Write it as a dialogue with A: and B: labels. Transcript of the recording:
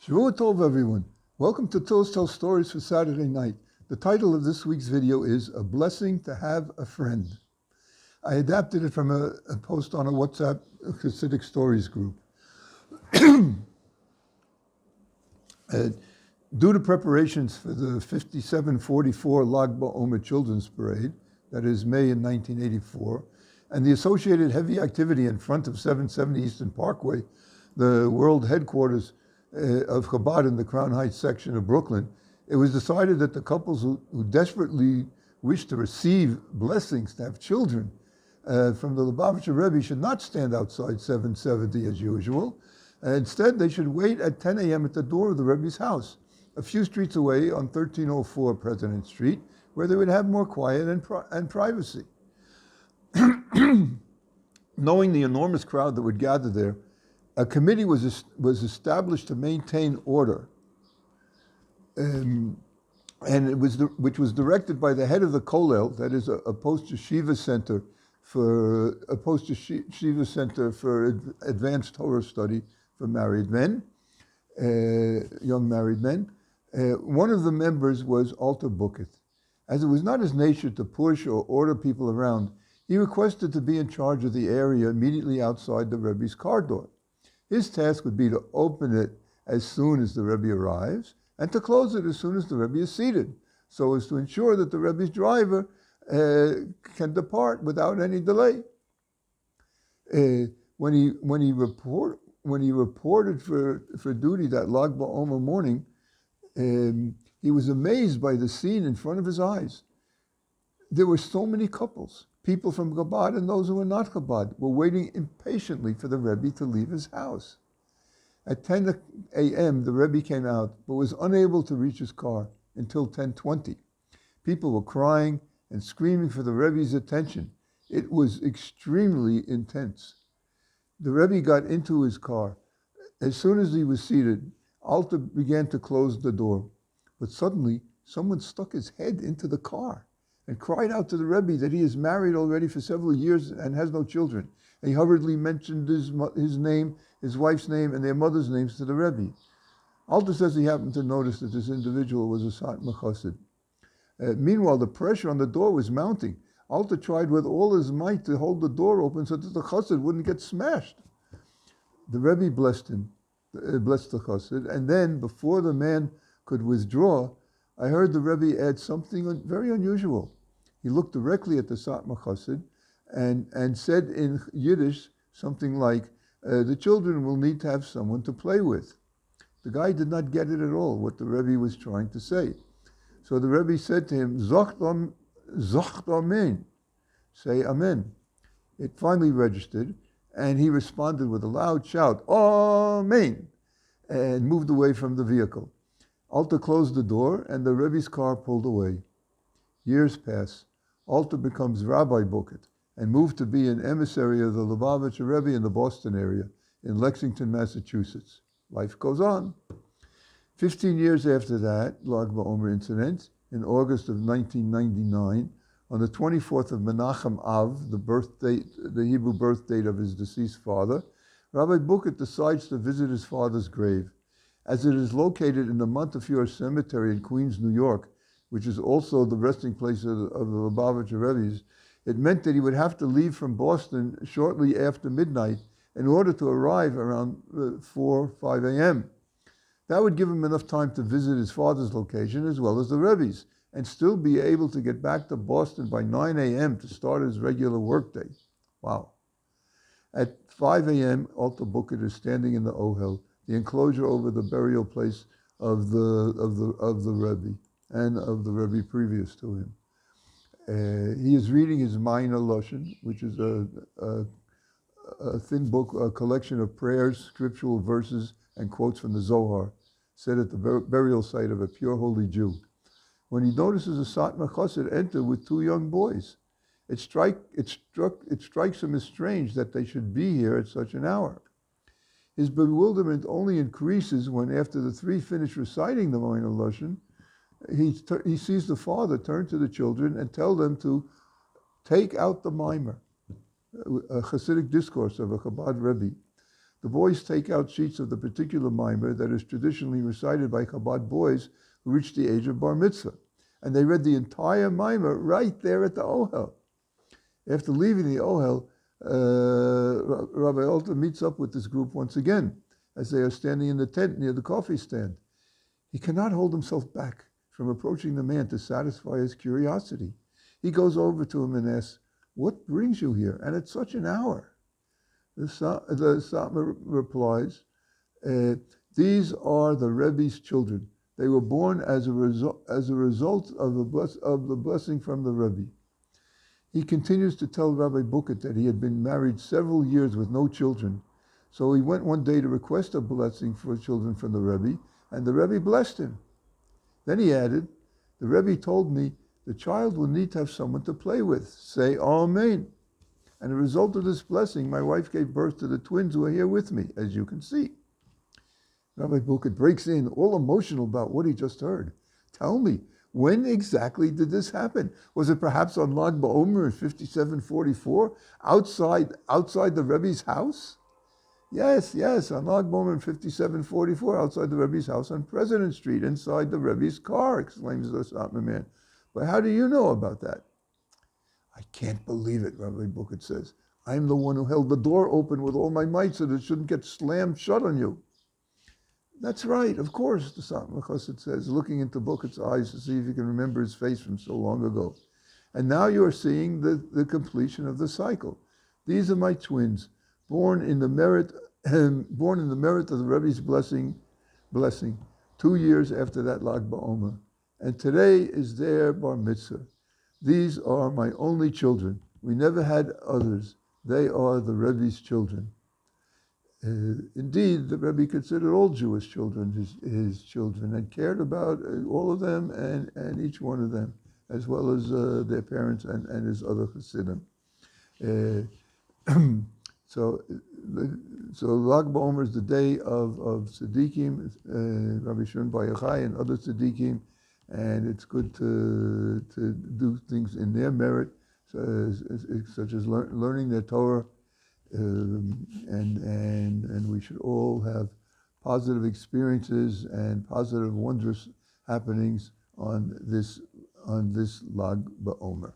A: Shavua Tov, everyone. Welcome to Tools Tell Stories for Saturday night. The title of this week's video is A Blessing to Have a Friend. I adapted it from a post on a WhatsApp Hasidic Stories group. Due to preparations for the 5744 Lag BaOmer Children's Parade, that is May in 1984, and the associated heavy activity in front of 770 Eastern Parkway, the world headquarters of Chabad in the Crown Heights section of Brooklyn, it was decided that the couples who desperately wished to receive blessings, to have children from the Lubavitcher Rebbe should not stand outside 770 as usual. Instead, they should wait at 10 a.m. at the door of the Rebbe's house, a few streets away on 1304 President Street, where they would have more quiet and privacy. Knowing the enormous crowd that would gather there, a committee was established to maintain order, which was directed by the head of the Kollel, that is a post-yeshiva center for advanced Torah study for married men, young married men. One of the members was Alter Bukit. As it was not his nature to push or order people around, he requested to be in charge of the area immediately outside the Rebbe's car door. His task would be to open it as soon as the Rebbe arrives and to close it as soon as the Rebbe is seated, so as to ensure that the Rebbe's driver can depart without any delay. When he reported for duty that Lag BaOmer morning, he was amazed by the scene in front of his eyes. There were so many couples. People from Chabad and those who were not Chabad were waiting impatiently for the Rebbe to leave his house. At 10 a.m., the Rebbe came out, but was unable to reach his car until 10:20. People were crying and screaming for the Rebbe's attention. It was extremely intense. The Rebbe got into his car. As soon as he was seated, Alter began to close the door. But suddenly, someone stuck his head into the car and cried out to the Rebbe that he is married already for several years and has no children. And he hurriedly mentioned his name, his wife's name, and their mother's names to the Rebbe. Alter says he happened to notice that this individual was a Satmar chassid. Meanwhile, the pressure on the door was mounting. Alter tried with all his might to hold the door open so that the chassid wouldn't get smashed. The Rebbe blessed the chassid, and then, before the man could withdraw, I heard the Rebbe add something very unusual. He looked directly at the Satmar chassid and said in Yiddish something like, the children will need to have someone to play with. The guy did not get it at all, what the Rebbe was trying to say. So the Rebbe said to him, Zocht Amen, say Amen. It finally registered, and he responded with a loud shout, Amen, and moved away from the vehicle. Alter closed the door, and the Rebbe's car pulled away. Years pass. Alter becomes Rabbi Bukit and moved to be an emissary of the Lubavitcher Rebbe in the Boston area, in Lexington, Massachusetts. Life goes on. 15 years after that Lag BaOmer incident, in August of 1999, on the 24th of Menachem Av, the Hebrew birth date of his deceased father, Rabbi Bukit decides to visit his father's grave. As it is located in the Montefiore Cemetery in Queens, New York, which is also the resting place of the Lubavitcher Rebbe's, it meant that he would have to leave from Boston shortly after midnight in order to arrive around 5 a.m. That would give him enough time to visit his father's location as well as the Rebbe's, and still be able to get back to Boston by 9 a.m. to start his regular workday. Wow. At 5 a.m., Alter Bukit is standing in the Ohel, the enclosure over the burial place of the Rebbe and of the Rebbe previous to him. He is reading his Minor Lashon, which is a thin book, a collection of prayers, scriptural verses, and quotes from the Zohar, said at the burial site of a pure holy Jew. When he notices a Satmar chassid enter with two young boys, it strikes him as strange that they should be here at such an hour. His bewilderment only increases when, after the three finish reciting the Minor Lashon, he sees the father turn to the children and tell them to take out the mimer, a Hasidic discourse of a Chabad Rebbe. The boys take out sheets of the particular mimer that is traditionally recited by Chabad boys who reach the age of bar mitzvah. And they read the entire mimer right there at the Ohel. After leaving the Ohel, Rabbi Alter meets up with this group once again as they are standing in the tent near the coffee stand. He cannot hold himself back from approaching the man to satisfy his curiosity. He goes over to him and asks, "What brings you here, and at such an hour?" The Satmar replies, "These are the Rebbe's children. They were born as a result of the blessing from the Rebbe." He continues to tell Rabbi Buket that he had been married several years with no children. So he went one day to request a blessing for children from the Rebbe, and the Rebbe blessed him. Then he added, "The Rebbe told me the child will need to have someone to play with. Say Amen. And as a result of this blessing, my wife gave birth to the twins who are here with me, as you can see." Rabbi Buket breaks in, all emotional about what he just heard. "Tell me, when exactly did this happen? Was it perhaps on Lag BaOmer in 5744, outside the Rebbe's house?" Yes, on Lag BaOmer in 5744, outside the Rebbe's house on President Street, inside the Rebbe's car, exclaims the Satmar man. "But how do you know about that?" "I can't believe it," Rabbi Buket says. "I'm the one who held the door open with all my might so that it shouldn't get slammed shut on you." "That's right, of course," the Satmar Chassid says, looking into Buket's eyes to see if he can remember his face from so long ago. "And now you are seeing the completion of the cycle. These are my twins, born in the merit of the Rebbe's blessing 2 years after that Lag BaOmer. And today is their bar mitzvah. These are my only children. We never had others. They are the Rebbe's children." Indeed, the Rebbe considered all Jewish children his children and cared about all of them and each one of them, as well as their parents and his other Chassidim. So Lag BaOmer is the day of Tzaddikim, Rabbi Shimon Bar Yochai and other Tzaddikim, and it's good to do things in their merit, such as learning their Torah. And we should all have positive experiences and positive, wondrous happenings on this Lag BaOmer.